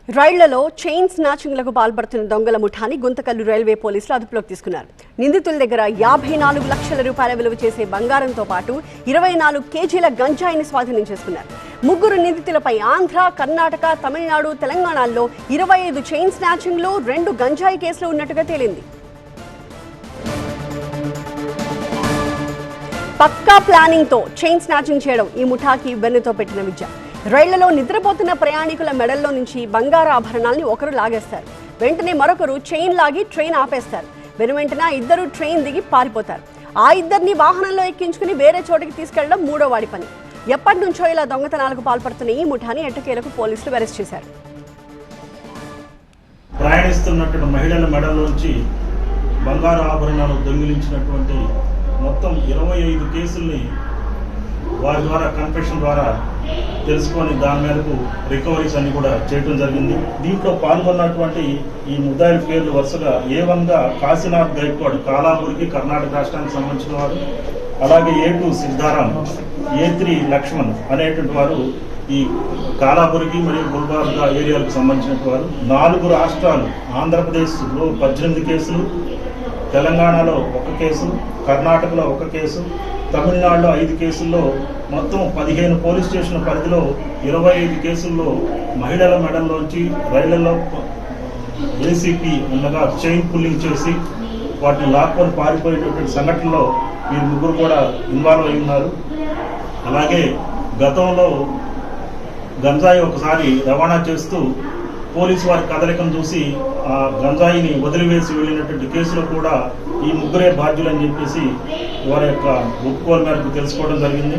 రైళ్లలో చైన్ స్నాచింగ్లకు పాల్పడుతున్న దొంగల ముఠాని గుంతకల్లు రైల్వే పోలీసులు అదుపులోకి తీసుకున్నారు. నిందితుల దగ్గర 54 లక్షల రూపాయల విలువ చేసే బంగారంతో పాటు 24 కేజీల గంజాయిని స్వాధీనం చేసుకున్నారు. ముగ్గురు నిందితులపై ఆంధ్ర, కర్ణాటక, తమిళనాడు, తెలంగాణలో 25 చైన్ స్నాచింగ్లు, 2 గంజాయి కేసులు ఉన్నట్టుగా తేలింది. పక్కా ప్లానింగ్ తో చైన్ స్నాచింగ్ చేయడం ఈ ముఠాకి వెన్నుతో పెట్టిన విద్య. రైళ్లలో నిద్రపోతున్న ప్రయాణికుల మెడల్లో నుంచి బంగారు ఆభరణాల్ని ఒకరు లాగేస్తారు. వెంటనే మరొకరు చైన్ లాగి ట్రైన్ ఆపేస్తారు. వెనువెంటనే ఇద్దరు ట్రైన్ దిగి పారిపోతారు. ఆ ఇద్దరిని వాహనంలో ఎక్కించుకుని వేరే చోటికి తీసుకెళ్లడం మూడో వాడి పని. ఎప్పటి నుంచో ఇలా దొంగతనాలకు పాల్పడుతున్న ఈ ముఠాని ఎట్టకేలకు పోలీసులు అరెస్ట్ చేశారు. ప్రయాణిస్తున్నటువంటి మహిళల మెడల్లోంచి బంగారు ఆభరణాలు దొంగిలించినటువంటి మొత్తం 25 కేసుల్ని వారి ద్వారా కన్ఫెషన్ ద్వారా తెలుసుకొని దాని మేరకు రికవరీస్ అన్ని కూడా చేయడం జరిగింది. దీంట్లో పాల్గొన్నటువంటి ఈ ముద్దాయిల పేర్లు వరుసగా A1గా కాశీనాథ్ గైక్వాడ్ కాలాబురికి కర్ణాటక రాష్ట్రానికి సంబంధించిన వారు, అలాగే A2 సిద్ధారాం, A3 లక్ష్మణ్ అనేటువంటి వారు ఈ కాలాబురికి మరియు గుల్బార్గా ఏరియాలకు సంబంధించిన వారు. 4 రాష్ట్రాలు, ఆంధ్రప్రదేశ్లో 18 కేసులు, తెలంగాణలో 1 కేసు, కర్ణాటకలో 1 కేసు, తమిళనాడులో 5 కేసుల్లో మొత్తం 15 పోలీస్ స్టేషన్ల పరిధిలో 25 కేసుల్లో మహిళల మెడల్లోంచి రైళ్లలో ఏసీపీ ఉండగా చైన్ పుల్లింగ్ చేసి వాటిని లాక్కొని పారిపోయేటటువంటి సంఘటనలో వీరు ముగ్గురు కూడా ఇన్వాల్వ్ అయి ఉన్నారు. అలాగే గతంలో గంజాయి ఒకసారి రవాణా చేస్తూ పోలీసు వారి కదలికను చూసి ఆ గంజాయిని వదిలివేసి వెళ్ళినటువంటి కేసులో కూడా ఈ ముగ్గురే బాధ్యులని చెప్పేసి వారి యొక్క ఒప్పుకోలు మేరకు తెలుసుకోవడం జరిగింది.